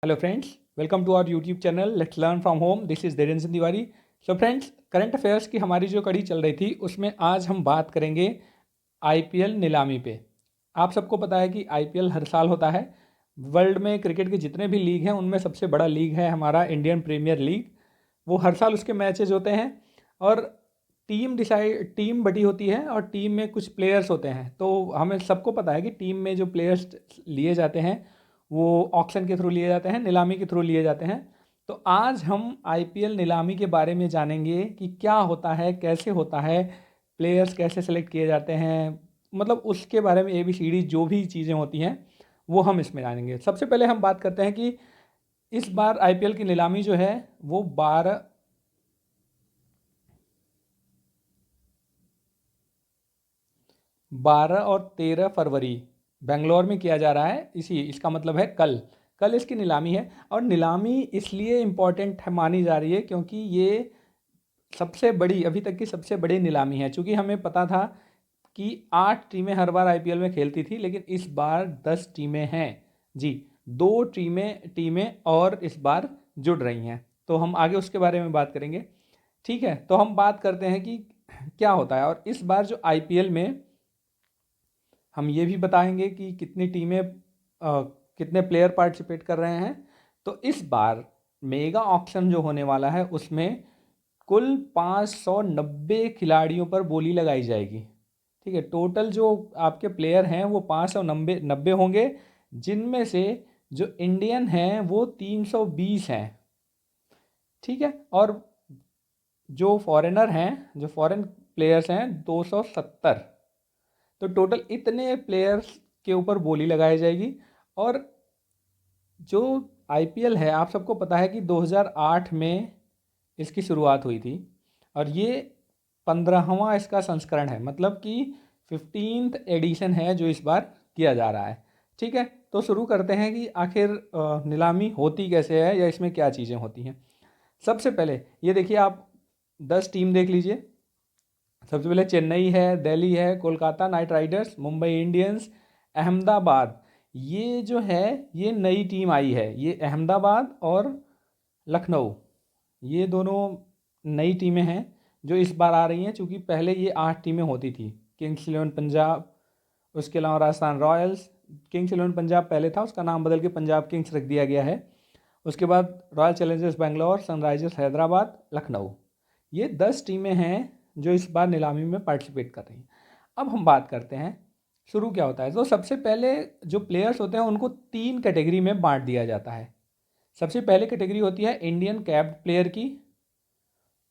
Hello friends, welcome to our YouTube channel let's learn from home. This is Dhirendra Singh Tiwari. So friends, current affairs की हमारी जो कड़ी चल रही थी उसमें आज हम बात करेंगे आईपीएल नीलामी पे। आप सबको पता है कि आईपीएल हर साल होता है। वर्ल्ड में क्रिकेट के जितने भी लीग हैं उनमें सबसे बड़ा लीग है हमारा इंडियन प्रीमियर लीग। वो हर साल उसके मैचेज होते हैं और टीम बटी होती है और टीम में कुछ प्लेयर्स होते हैं। तो हमें सबको पता है कि टीम में जो प्लेयर्स लिए जाते हैं वो ऑक्शन के थ्रू लिए जाते हैं, नीलामी के थ्रू लिए जाते हैं। तो आज हम आईपीएल नीलामी के बारे में जानेंगे कि क्या होता है, कैसे होता है, प्लेयर्स कैसे सेलेक्ट किए जाते हैं, मतलब उसके बारे में ABCD जो भी चीज़ें होती हैं वो हम इसमें जानेंगे। सबसे पहले हम बात करते हैं कि इस बार आईपीएल की नीलामी जो है वो 12 और 13 फरवरी बेंगलोर में किया जा रहा है। इसका मतलब है कल कल इसकी नीलामी है। और नीलामी इसलिए इम्पॉर्टेंट मानी जा रही है क्योंकि ये सबसे बड़ी, अभी तक की सबसे बड़ी नीलामी है। चूँकि हमें पता था कि 8 टीमें हर बार आईपीएल में खेलती थी, लेकिन इस बार 10 टीमें हैं जी। 2 टीमें टीमें और इस बार जुड़ रही हैं, तो हम आगे उसके बारे में बात करेंगे। ठीक है, तो हम बात करते हैं कि क्या होता है। और इस बार जो आईपीएल में हम ये भी बताएंगे कि कितनी टीमें कितने प्लेयर पार्टिसिपेट कर रहे हैं। तो इस बार मेगा ऑक्शन जो होने वाला है उसमें कुल 590 खिलाड़ियों पर बोली लगाई जाएगी। ठीक है, टोटल जो आपके प्लेयर हैं वो 590 होंगे, जिनमें से जो इंडियन हैं वो 320 हैं। ठीक है, और जो फॉरेनर हैं, जो फॉरेन प्लेयर्स हैं 270। तो टोटल इतने प्लेयर्स के ऊपर बोली लगाई जाएगी। और जो आईपीएल है, आप सबको पता है कि 2008 में इसकी शुरुआत हुई थी और ये 15वां इसका संस्करण है, मतलब कि 15th एडिशन है जो इस बार किया जा रहा है। ठीक है, तो शुरू करते हैं कि आखिर नीलामी होती कैसे है या इसमें क्या चीज़ें होती हैं। सबसे पहले ये देखिए, आप 10 टीम देख लीजिए। सबसे पहले चेन्नई है, दिल्ली है, Kolkata night Riders, Mumbai Indians, Ahmedabad. ये जो है ये नई टीम आई है, ये अहमदाबाद और लखनऊ, ये दोनों नई टीमें हैं जो इस बार आ रही हैं। चूँकि पहले ये 8 टीमें होती थी, किंग्स इलेवन पंजाब, उसके अलावा Rajasthan Royals. Kings eleven Punjab पहले था, उसका नाम बदल के पंजाब किंग्स रख दिया गया है। उसके बाद royal Challengers Bangalore, Sunrisers Hyderabad, Lucknow. ये 10 टीमें हैं जो इस बार नीलामी में पार्टिसिपेट कर रही हैं। अब हम बात करते हैं शुरू क्या होता है। तो सबसे पहले जो प्लेयर्स होते हैं उनको 3 कैटेगरी में बांट दिया जाता है। सबसे पहले कैटेगरी होती है इंडियन कैप्ड प्लेयर की।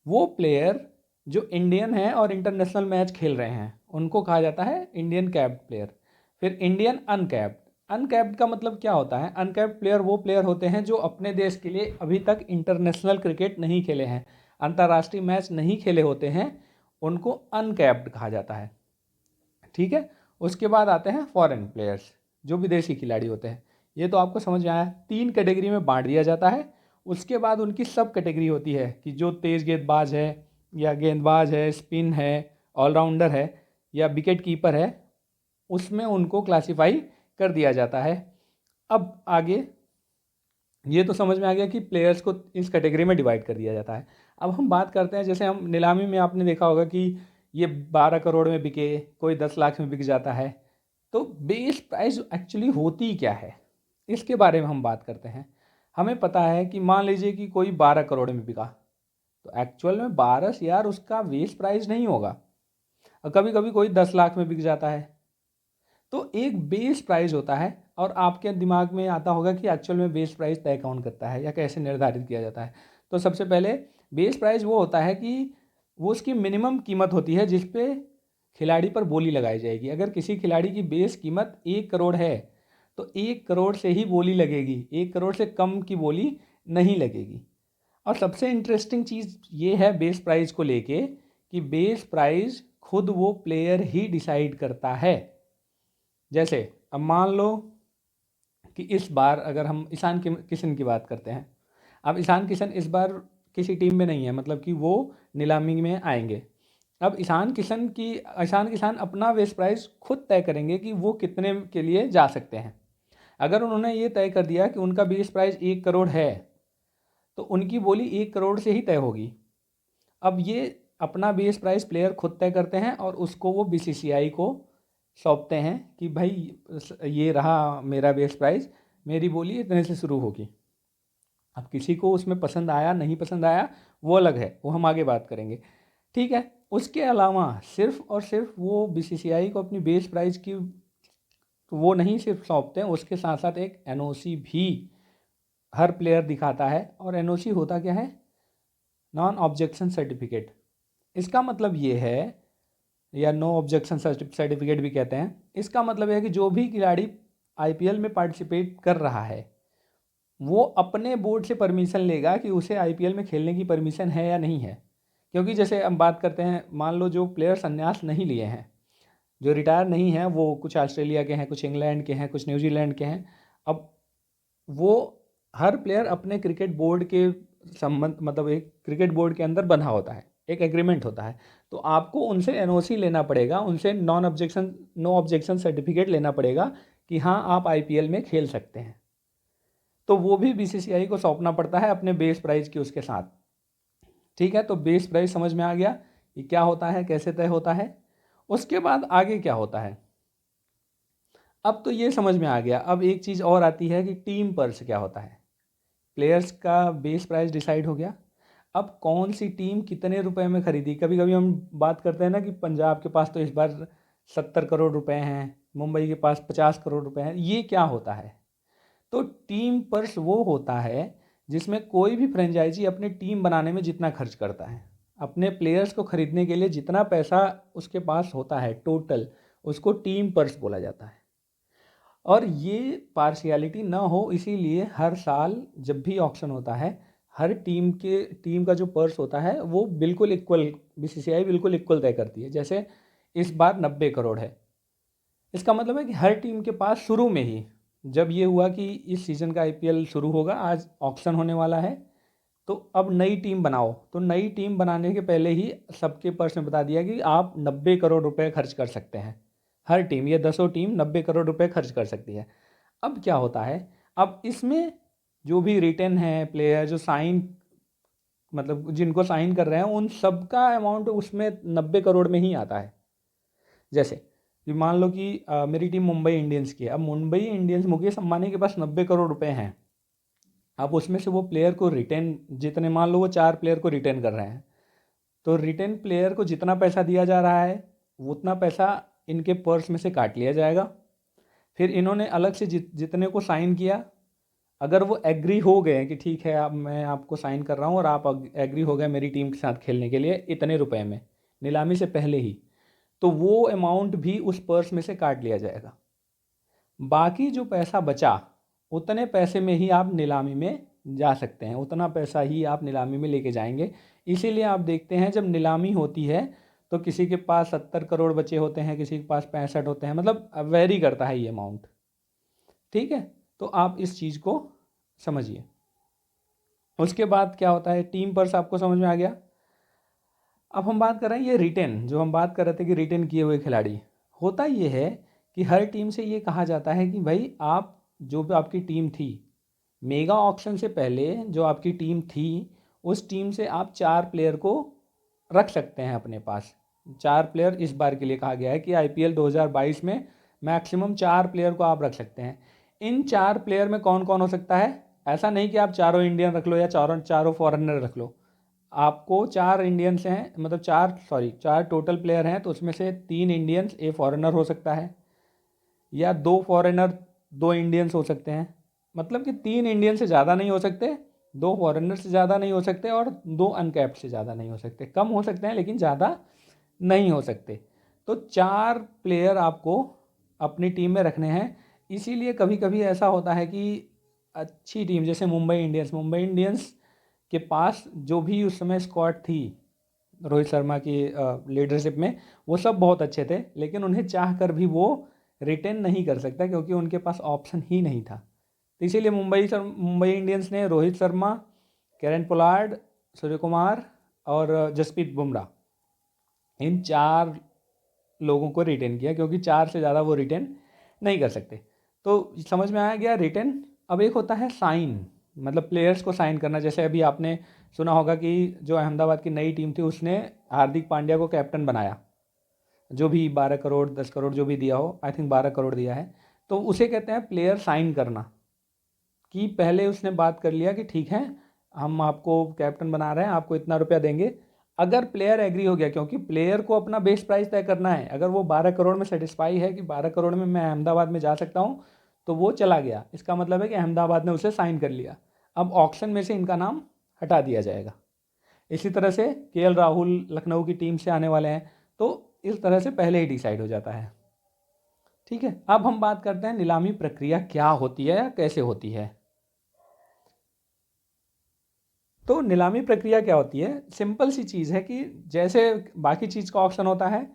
वो प्लेयर जो इंडियन हैं और इंटरनेशनल मैच खेल रहे हैं उनको कहा जाता है इंडियन कैप्ड प्लेयर। फिर इंडियन अनकैप्ड। अनकैप्ड का मतलब क्या होता है? अनकैप्ड प्लेयर वो प्लेयर होते हैं जो अपने देश के लिए अभी तक इंटरनेशनल क्रिकेट नहीं खेले हैं, अंतर्राष्ट्रीय मैच नहीं खेले होते हैं, उनको अनकैप्ड कहा जाता है। ठीक है, उसके बाद आते हैं फॉरेन प्लेयर्स, जो विदेशी खिलाड़ी होते हैं। ये तो आपको समझ में आया, 3 कैटेगरी में बांट दिया जाता है। उसके बाद उनकी सब कैटेगरी होती है कि जो तेज़ गेंदबाज है या गेंदबाज है, स्पिन है, ऑलराउंडर है या विकेट कीपर है, उसमें उनको क्लासीफाई कर दिया जाता है। अब आगे ये तो समझ में आ गया कि प्लेयर्स को इस कैटेगरी में डिवाइड कर दिया जाता है। अब हम बात करते हैं, जैसे हम नीलामी में आपने देखा होगा कि ये 12 करोड़ में बिके, कोई 10 लाख में बिक जाता है। तो बेस प्राइस एक्चुअली होती क्या है, इसके बारे में हम बात करते हैं। हमें पता है कि मान लीजिए कि कोई 12 करोड़ में बिका, तो एक्चुअल में 12 से यार उसका बेस प्राइस नहीं होगा। और कभी कभी कोई 10 लाख में बिक जाता है। तो एक बेस प्राइस होता है और आपके दिमाग में आता होगा कि एक्चुअल में बेस प्राइस तय कौन करता है या कैसे निर्धारित किया जाता है। तो सबसे पहले बेस प्राइस वो होता है कि वो उसकी मिनिमम कीमत होती है जिस पे खिलाड़ी पर बोली लगाई जाएगी। अगर किसी खिलाड़ी की बेस कीमत 1 करोड़ है तो 1 करोड़ से ही बोली लगेगी, 1 करोड़ से कम की बोली नहीं लगेगी। और सबसे इंटरेस्टिंग चीज़ ये है बेस प्राइस को लेके कि बेस प्राइस खुद वो प्लेयर ही डिसाइड करता है। जैसे अब मान लो कि इस बार अगर हम ईशान किशन की बात करते हैं। अब ईशान किशन इस बार किसी टीम में नहीं है, मतलब कि वो नीलामी में आएंगे। अब ईशान किशन अपना बेस प्राइस खुद तय करेंगे कि वो कितने के लिए जा सकते हैं। अगर उन्होंने ये तय कर दिया कि उनका बेस प्राइस 1 करोड़ है, तो उनकी बोली 1 करोड़ से ही तय होगी। अब ये अपना बेस प्राइस प्लेयर खुद तय करते हैं और उसको वो बीसीसीआई को सौंपते हैं कि भाई ये रहा मेरा बेस प्राइस, मेरी बोली इतने से शुरू होगी। अब किसी को उसमें पसंद आया नहीं पसंद आया वो अलग है, वो हम आगे बात करेंगे, ठीक है। उसके अलावा सिर्फ और सिर्फ वो बीसीसीआई को अपनी बेस प्राइस की तो वो नहीं सिर्फ सौंपते हैं, उसके साथ साथ एक एनओसी भी हर प्लेयर दिखाता है। और एनओसी होता क्या है? Non objection certificate. इसका मतलब ये है, या नो ऑब्जेक्शन सर्टिफिकेट भी कहते हैं, इसका मतलब है कि जो भी खिलाड़ी आईपीएल में पार्टिसिपेट कर रहा है वो अपने बोर्ड से परमिशन लेगा कि उसे आईपीएल में खेलने की परमिशन है या नहीं है। क्योंकि जैसे हम बात करते हैं, मान लो जो प्लेयर संन्यास नहीं लिए हैं, जो रिटायर नहीं हैं, वो कुछ ऑस्ट्रेलिया के हैं, कुछ इंग्लैंड के हैं, कुछ न्यूजीलैंड के हैं। अब वो हर प्लेयर अपने क्रिकेट बोर्ड के संबंध मतलब एक क्रिकेट बोर्ड के अंदर बंधा होता है, एक एग्रीमेंट होता है। तो आपको उनसे एनओसी लेना पड़ेगा, उनसे नो ऑब्जेक्शन सर्टिफिकेट लेना पड़ेगा कि हाँ आप आईपीएल में खेल सकते हैं। तो वो भी बीसीसीआई को सौंपना पड़ता है अपने बेस प्राइस की उसके साथ, ठीक है। तो बेस प्राइस समझ में आ गया कि क्या होता है, कैसे तय होता है। उसके बाद आगे क्या होता है, अब तो ये समझ में आ गया। अब एक चीज़ और आती है कि टीम पर्स क्या होता है। प्लेयर्स का बेस प्राइस डिसाइड हो गया, अब कौन सी टीम कितने रुपए में खरीदी। कभी कभी हम बात करते हैं ना कि पंजाब के पास तो इस बार 70 करोड़ रुपए हैं, मुंबई के पास 50 करोड़ रुपए हैं। ये क्या होता है? तो टीम पर्स वो होता है जिसमें कोई भी फ्रेंचाइजी अपनी टीम बनाने में जितना खर्च करता है, अपने प्लेयर्स को खरीदने के लिए जितना पैसा उसके पास होता है टोटल, उसको टीम पर्स बोला जाता है। और ये पार्शियलिटी ना हो इसीलिए हर साल जब भी ऑक्शन होता है, हर टीम का जो पर्स होता है वो बिल्कुल इक्वल, बीसीसीआई बिल्कुल इक्वल तय करती है। जैसे इस बार 90 करोड़ है, इसका मतलब है कि हर टीम के पास शुरू में ही, जब ये हुआ कि इस सीज़न का आईपीएल शुरू होगा, आज ऑक्शन होने वाला है, तो अब नई टीम बनाओ, तो नई टीम बनाने के पहले ही सबके पर्स में बता दिया कि आप 90 करोड़ रुपए खर्च कर सकते हैं। हर टीम, ये 10 टीम 90 करोड़ रुपए खर्च कर सकती है। अब क्या होता है, अब इसमें जो भी रिटेन है प्लेयर, जो साइन मतलब जिनको साइन कर रहे हैं, उन सबका अमाउंट उसमें 90 करोड़ में ही आता है। जैसे कि मान लो कि मेरी टीम मुंबई इंडियंस की है। अब मुंबई इंडियंस, मुकेश अंबानी के पास 90 करोड़ रुपए हैं। अब उसमें से वो प्लेयर को रिटेन, जितने मान लो वो 4 प्लेयर को रिटेन कर रहे हैं, तो रिटेन प्लेयर को जितना पैसा दिया जा रहा है उतना पैसा इनके पर्स में से काट लिया जाएगा। फिर इन्होंने अलग से जितने को साइन किया, अगर वो एग्री हो गए कि ठीक है अब मैं आपको साइन कर रहा हूँ और आप एग्री हो गए मेरी टीम के साथ खेलने के लिए इतने रुपए में, नीलामी से पहले ही, तो वो अमाउंट भी उस पर्स में से काट लिया जाएगा। बाकी जो पैसा बचा, उतने पैसे में ही आप नीलामी में जा सकते हैं, उतना पैसा ही आप नीलामी में लेके जाएंगे। इसीलिए आप देखते हैं जब नीलामी होती है तो किसी के पास 70 करोड़ बचे होते हैं, किसी के पास 65 होते हैं, मतलब वेरी करता है ये अमाउंट, ठीक है। तो आप इस चीज़ को समझिए। उसके बाद क्या होता है, टीम पर्स आपको समझ में आ गया। अब हम बात कर रहे हैं ये रिटेन, जो हम बात कर रहे थे कि रिटेन किए हुए खिलाड़ी, होता ये है कि हर टीम से ये कहा जाता है कि भाई आप जो भी आपकी टीम थी, मेगा ऑक्शन से पहले जो आपकी टीम थी, उस टीम से आप 4 प्लेयर को रख सकते हैं अपने पास। 4 प्लेयर इस बार के लिए कहा गया है कि आईपीएल 2022 में मैक्सिमम 4 प्लेयर को आप रख सकते हैं। इन 4 प्लेयर में कौन कौन हो सकता है? ऐसा नहीं कि आप चारों इंडियन रख लो या चारों चारों फॉरेनर रख लो। आपको 4 इंडियंस हैं, मतलब 4 टोटल प्लेयर हैं, तो उसमें से 3 इंडियंस, एक फॉरेनर हो सकता है, या 2 फॉरेनर 2 इंडियंस हो सकते हैं। मतलब कि 3 इंडियन से ज़्यादा नहीं हो सकते, 2 फॉरेनर से ज़्यादा नहीं हो सकते, और 2 अनकैप्ड से ज़्यादा नहीं हो सकते। कम हो सकते हैं लेकिन ज़्यादा नहीं हो सकते। तो 4 प्लेयर आपको अपनी टीम में रखने हैं। इसीलिए कभी कभी ऐसा होता है कि अच्छी टीम जैसे मुंबई इंडियंस के पास जो भी उस समय स्क्वाड थी रोहित शर्मा की लीडरशिप में, वो सब बहुत अच्छे थे, लेकिन उन्हें चाह कर भी वो रिटेन नहीं कर सकता क्योंकि उनके पास ऑप्शन ही नहीं था। तो इसीलिए मुंबई इंडियंस ने रोहित शर्मा, केरन पोलार्ड, सूर्य कुमार और जसप्रीत बुमराह, इन 4 लोगों को रिटेन किया क्योंकि 4 से ज़्यादा वो रिटेन नहीं कर सकते। तो समझ में आया गया रिटन। अब एक होता है साइन, मतलब प्लेयर्स को साइन करना। जैसे अभी आपने सुना होगा कि जो अहमदाबाद की नई टीम थी उसने हार्दिक पांड्या को कैप्टन बनाया, जो भी 12 करोड़ 10 करोड़ जो भी दिया हो, आई थिंक 12 करोड़ दिया है, तो उसे कहते हैं प्लेयर साइन करना। कि पहले उसने बात कर लिया कि ठीक है हम आपको कैप्टन बना रहे हैं, आपको इतना रुपया देंगे। अगर प्लेयर एग्री हो गया, क्योंकि प्लेयर को अपना बेस प्राइस तय करना है, अगर वो 12 करोड़ में सेटिस्फाई है कि 12 करोड़ में मैं अहमदाबाद में जा सकता हूँ, तो वो चला गया। इसका मतलब है कि अहमदाबाद ने उसे साइन कर लिया। अब ऑक्शन में से इनका नाम हटा दिया जाएगा। इसी तरह से केएल राहुल लखनऊ की टीम से आने वाले हैं, तो इस तरह से पहले ही डिसाइड हो जाता है। ठीक है, अब हम बात करते हैं नीलामी प्रक्रिया क्या होती है या कैसे होती है। तो नीलामी प्रक्रिया क्या होती है, सिंपल सी चीज़ है कि जैसे बाकी चीज़ का ऑक्शन होता है,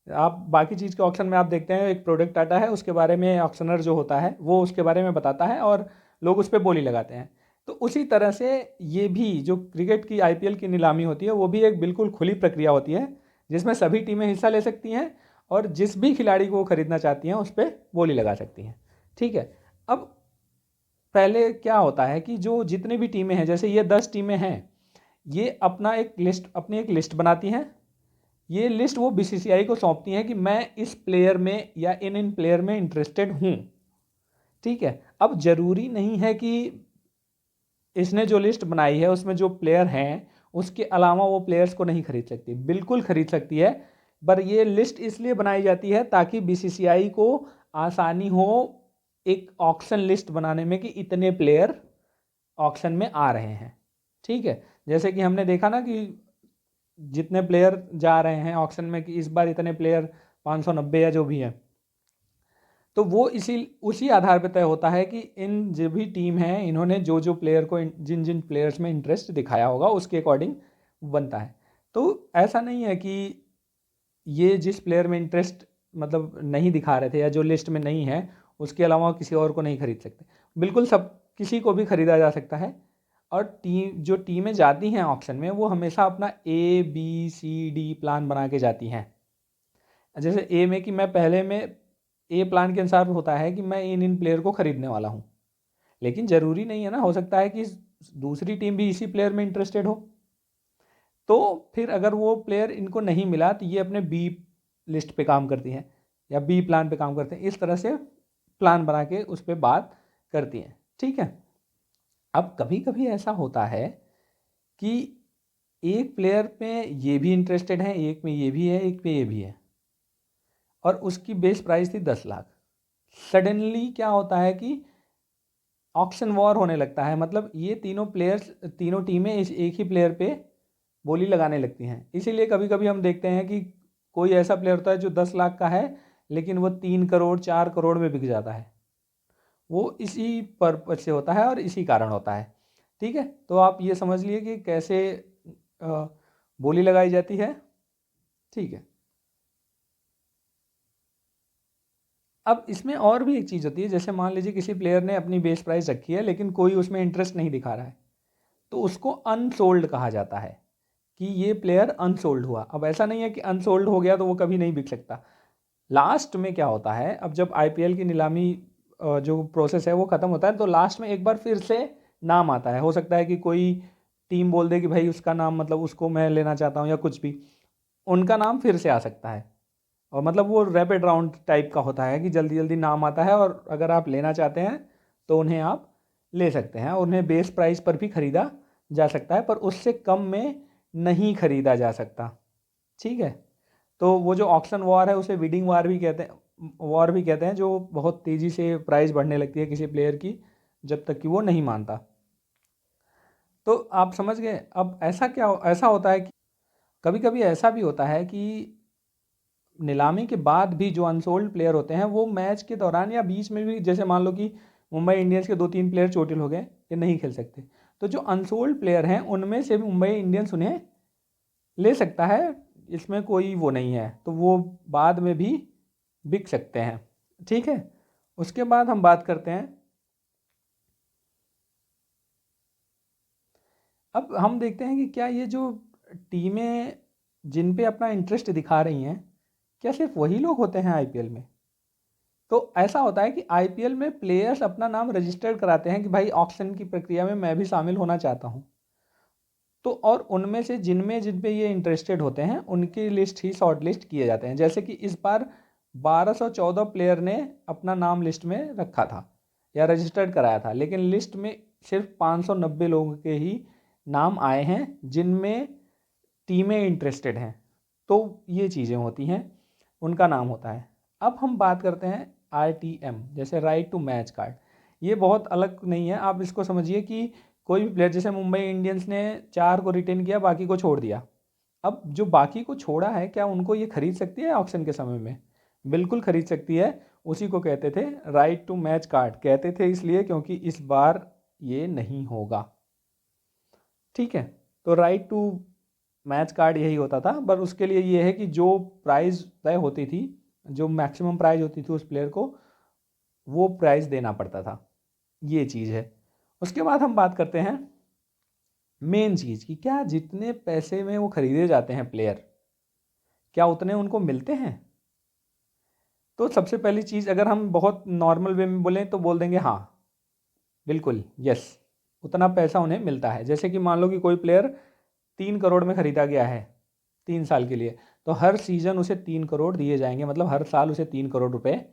आप बाकी चीज़ के ऑक्शन में आप देखते हैं एक प्रोडक्ट आता है, उसके बारे में ऑक्शनर जो होता है वो उसके बारे में बताता है और लोग उस पर बोली लगाते हैं। तो उसी तरह से ये भी जो क्रिकेट की आईपीएल की नीलामी होती है वो भी एक बिल्कुल खुली प्रक्रिया होती है, जिसमें सभी टीमें हिस्सा ले सकती हैं और जिस भी खिलाड़ी को वो खरीदना चाहती हैं उस पर बोली लगा सकती हैं। ठीक है, अब पहले क्या होता है कि जो जितनी भी टीमें हैं, जैसे ये 10 टीमें हैं, ये अपनी एक लिस्ट बनाती हैं। ये लिस्ट वो बीसीसीआई को सौंपती हैं कि मैं इस प्लेयर में या इन इन प्लेयर में इंटरेस्टेड हूँ। ठीक है, अब जरूरी नहीं है कि इसने जो लिस्ट बनाई है उसमें जो प्लेयर हैं उसके अलावा वो प्लेयर्स को नहीं खरीद सकती, बिल्कुल खरीद सकती है। पर ये लिस्ट इसलिए बनाई जाती है ताकि बीसीसीआई को आसानी हो एक ऑक्शन लिस्ट बनाने में कि इतने प्लेयर ऑक्शन में आ रहे हैं। ठीक है, जैसे कि हमने देखा ना कि जितने प्लेयर जा रहे हैं ऑक्शन में कि इस बार इतने प्लेयर 590 या जो भी है, तो वो इसी उसी आधार पर तय होता है कि इन जो भी टीम है इन्होंने जो जो प्लेयर को जिन जिन प्लेयर्स में इंटरेस्ट दिखाया होगा उसके अकॉर्डिंग बनता है। तो ऐसा नहीं है कि ये जिस प्लेयर में इंटरेस्ट मतलब नहीं दिखा रहे थे या जो लिस्ट में नहीं है उसके अलावा किसी और को नहीं खरीद सकते, बिल्कुल सब किसी को भी खरीदा जा सकता है। और जो टीमें जाती हैं ऑक्शन में वो हमेशा अपना ABCD प्लान बना के जाती हैं। जैसे ए में कि मैं पहले में ए प्लान के अनुसार होता है कि मैं इन इन प्लेयर को खरीदने वाला हूँ, लेकिन ज़रूरी नहीं है ना, हो सकता है कि दूसरी टीम भी इसी प्लेयर में इंटरेस्टेड हो, तो फिर अगर वो प्लेयर इनको नहीं मिला तो ये अपने बी लिस्ट पे काम करती हैं या बी प्लान पे काम करते हैं। इस तरह से प्लान बना के उस पर बात करती हैं। ठीक है, अब कभी कभी ऐसा होता है कि एक प्लेयर पे ये भी इंटरेस्टेड है, एक में ये भी है, एक पे ये भी है, और उसकी बेस प्राइस थी 10 लाख। सडनली क्या होता है कि ऑक्शन वॉर होने लगता है, मतलब ये तीनों प्लेयर्स तीनों टीमें इस एक ही प्लेयर पे बोली लगाने लगती हैं। इसीलिए कभी कभी हम देखते हैं कि कोई ऐसा प्लेयर होता है जो 10 लाख का है लेकिन वो 3 करोड़ 4 करोड़ में बिक जाता है। वो इसी पर्पज से होता है और इसी कारण होता है। ठीक है, तो आप ये समझ लिए कि कैसे बोली लगाई जाती है। ठीक है, अब इसमें और भी एक चीज़ होती है, जैसे मान लीजिए किसी प्लेयर ने अपनी बेस प्राइस रखी है लेकिन कोई उसमें इंटरेस्ट नहीं दिखा रहा है, तो उसको अनसोल्ड कहा जाता है कि ये प्लेयर अनसोल्ड हुआ। अब ऐसा नहीं है कि अनसोल्ड हो गया तो वो कभी नहीं बिक सकता। लास्ट में क्या होता है, अब जब आईपीएल की नीलामी जो प्रोसेस है वो ख़त्म होता है तो लास्ट में एक बार फिर से नाम आता है। हो सकता है कि कोई टीम बोल दे कि भाई उसका नाम मतलब उसको मैं लेना चाहता हूँ या कुछ भी, उनका नाम फिर से आ सकता है। और मतलब वो रैपिड राउंड टाइप का होता है कि जल्दी जल्दी नाम आता है और अगर आप लेना चाहते हैं तो उन्हें आप ले सकते हैं। उन्हें बेस प्राइस पर भी ख़रीदा जा सकता है पर उससे कम में नहीं ख़रीदा जा सकता। ठीक है, तो वो जो ऑक्शन वॉर है उसे बिडिंग वॉर भी कहते हैं, जो बहुत तेज़ी से प्राइस बढ़ने लगती है किसी प्लेयर की जब तक कि वो नहीं मानता। तो आप समझ गए। अब ऐसा होता है कि कभी कभी ऐसा भी होता है कि नीलामी के बाद भी जो अनसोल्ड प्लेयर होते हैं वो मैच के दौरान या बीच में भी, जैसे मान लो कि मुंबई इंडियंस के 2-3 प्लेयर चोटिल हो गए, ये नहीं खेल सकते, तो जो अनसोल्ड प्लेयर हैं उनमें से भी मुंबई इंडियंस उन्हें ले सकता है, इसमें कोई वो नहीं है, तो वो बाद में भी बिक सकते हैं। ठीक है, उसके बाद हम बात करते हैं, अब हम देखते हैं कि क्या ये जो टीमें जिन पे अपना इंटरेस्ट दिखा रही हैं क्या सिर्फ वही लोग होते हैं आईपीएल में। तो ऐसा होता है कि आईपीएल में प्लेयर्स अपना नाम रजिस्टर्ड कराते हैं कि भाई ऑक्शन की प्रक्रिया में मैं भी शामिल होना चाहता हूँ। तो और उनमें से जिनमें जिन पे ये इंटरेस्टेड होते हैं उनकी लिस्ट ही शॉर्ट लिस्ट किए जाते हैं। जैसे कि इस बार 1214 प्लेयर ने अपना नाम लिस्ट में रखा था या रजिस्टर्ड कराया था, लेकिन लिस्ट में सिर्फ 590 लोगों के ही नाम आए हैं जिनमें टीमें इंटरेस्टेड हैं। तो ये चीज़ें होती हैं, उनका नाम होता है। अब हम बात करते हैं RTM, जैसे राइट टू मैच कार्ड। ये बहुत अलग नहीं है, आप इसको समझिए कि कोई भी प्लेयर, जैसे मुंबई इंडियंस ने 4 को रिटेन किया, बाकी को छोड़ दिया। अब जो बाकी को छोड़ा है, क्या उनको ये खरीद सकती है ऑक्शन के समय में? बिल्कुल खरीद सकती है। उसी को कहते थे राइट टू मैच कार्ड। कहते थे इसलिए क्योंकि इस बार ये नहीं होगा। ठीक है, तो राइट टू मैच कार्ड यही होता था, पर उसके लिए ये है कि जो प्राइस तय होती थी, जो मैक्सिमम प्राइस होती थी उस प्लेयर को, वो प्राइस देना पड़ता था। ये चीज़ है। उसके बाद हम बात करते हैं मेन चीज़ की, क्या जितने पैसे में वो खरीदे जाते हैं प्लेयर, क्या उतने उनको मिलते हैं? तो सबसे पहली चीज़, अगर हम बहुत नॉर्मल वे में बोलें तो बोल देंगे हाँ, बिल्कुल, यस, उतना पैसा उन्हें मिलता है। जैसे कि मान लो कि कोई प्लेयर 3 करोड़ में ख़रीदा गया है 3 साल के लिए, तो हर सीज़न उसे 3 करोड़ दिए जाएंगे, मतलब हर साल उसे 3 करोड़ रुपए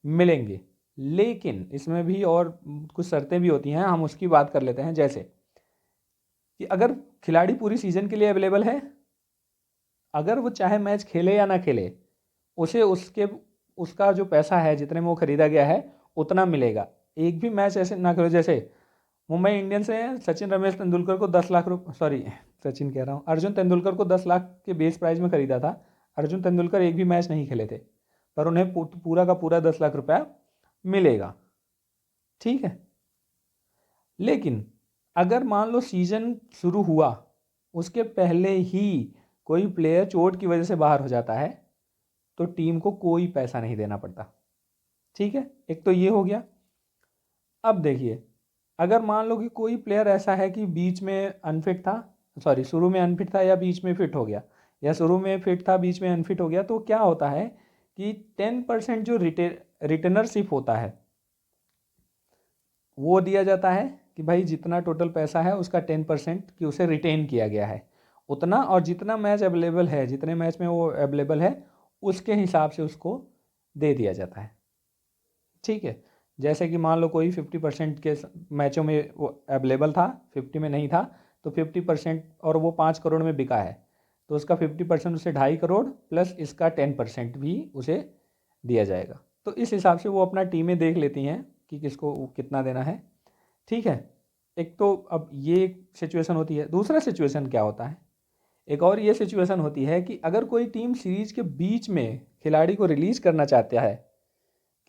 मिलेंगे। लेकिन इसमें भी और कुछ शर्तें भी होती हैं, हम उसकी बात कर लेते हैं। जैसे कि अगर खिलाड़ी पूरी सीज़न के लिए अवेलेबल है, अगर वो चाहे मैच खेले या ना खेले, उसे उसका जो पैसा है, जितने में वो खरीदा गया है, उतना मिलेगा। एक भी मैच ऐसे ना खेलो, जैसे मुंबई इंडियंस से सचिन रमेश तेंदुलकर को 10 लाख रुपये, सॉरी सचिन कह रहा हूँ, अर्जुन तेंदुलकर को 10 लाख के बेस प्राइस में खरीदा था। अर्जुन तेंदुलकर एक भी मैच नहीं खेले थे, पर उन्हें पूरा का पूरा 10 लाख रुपया मिलेगा। ठीक है, लेकिन अगर मान लो सीजन शुरू हुआ, उसके पहले ही कोई प्लेयर चोट की वजह से बाहर हो जाता है, तो टीम को कोई पैसा नहीं देना पड़ता। ठीक है, एक तो ये हो गया। अब देखिए, अगर मान लो कि कोई प्लेयर ऐसा है कि बीच में अनफिट था, सॉरी शुरू में अनफिट था या बीच में फिट हो गया, या शुरू में फिट था बीच में अनफिट हो गया, तो क्या होता है कि 10% जो रिटर्नरशिप होता है वो दिया जाता है कि भाई जितना टोटल पैसा है उसका 10% कि उसे रिटेन किया गया है उतना, और जितना मैच अवेलेबल है, जितने मैच में वो अवेलेबल है, उसके हिसाब से उसको दे दिया जाता है। ठीक है, जैसे कि मान लो कोई 50% के मैचों में वो अवेलेबल था, 50 में नहीं था, तो 50%, और वो 5 करोड़ में बिका है, तो उसका 50% उसे 2.5 करोड़ प्लस इसका 10% भी उसे दिया जाएगा। तो इस हिसाब से वो अपना टीमें देख लेती हैं कि किसको कितना देना है। ठीक है, एक तो अब ये सिचुएशन होती है। दूसरा सिचुएशन क्या होता है, एक और ये सिचुएशन होती है कि अगर कोई टीम सीरीज के बीच में खिलाड़ी को रिलीज करना चाहता है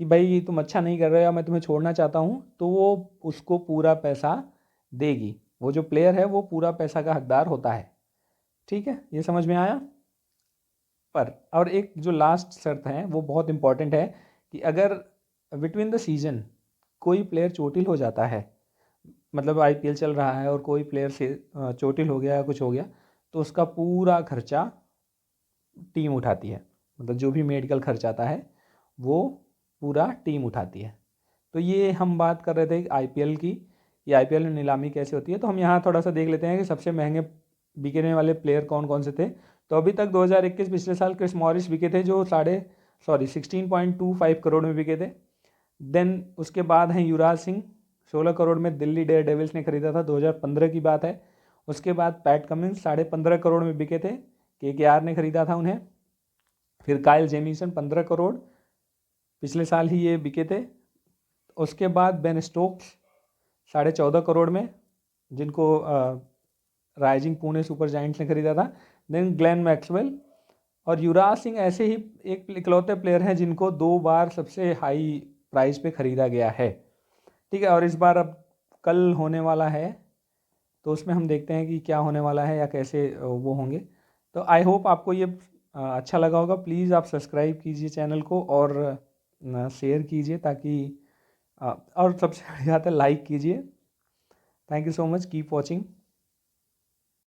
कि भाई तुम अच्छा नहीं कर रहे हो, मैं तुम्हें छोड़ना चाहता हूँ, तो वो उसको पूरा पैसा देगी। वो जो प्लेयर है वो पूरा पैसा का हकदार होता है। ठीक है, ये समझ में आया? पर और एक जो लास्ट शर्त है वो बहुत इंपॉर्टेंट है कि अगर बिटवीन द सीजन कोई प्लेयर चोटिल हो जाता है, मतलब आईपीएल चल रहा है और कोई प्लेयर से चोटिल हो गया या कुछ हो गया, तो उसका पूरा खर्चा टीम उठाती है। मतलब जो भी मेडिकल खर्च आता है वो पूरा टीम उठाती है। तो ये हम बात कर रहे थे आईपीएल की, ये आईपीएल में नीलामी कैसे होती है। तो हम यहाँ थोड़ा सा देख लेते हैं कि सबसे महंगे बिकने वाले प्लेयर कौन कौन से थे। तो अभी तक 2021 पिछले साल क्रिस मॉरिस बिके थे, जो 16.25 करोड़ में बिके थे। देन उसके बाद हैं युवराज सिंह, 16 करोड़ में दिल्ली डेयर डेविल्स ने खरीदा था, 2015 की बात है। उसके बाद पैट कमिंस 15.5 करोड़ में बिके थे, केकेआर ने खरीदा था उन्हें। फिर काइल जेमिसन 15 करोड़, पिछले साल ही ये बिके थे। उसके बाद बेन स्टोक्स 14.5 करोड़ में, जिनको राइजिंग पुणे सुपर जायंट्स ने खरीदा था। देन ग्लेन मैक्सवेल और युवराज सिंह ऐसे ही एक इकलौते प्लेयर हैं जिनको 2 बार सबसे हाई प्राइस पे खरीदा गया है। ठीक है, और इस बार अब कल होने वाला है, तो उसमें हम देखते हैं कि क्या होने वाला है या कैसे वो होंगे। तो आई होप आपको ये अच्छा लगा होगा। प्लीज़ आप सब्सक्राइब कीजिए चैनल को और शेयर कीजिए, ताकि और सबसे बड़ी बात है लाइक कीजिए। Thank you so much, keep watching.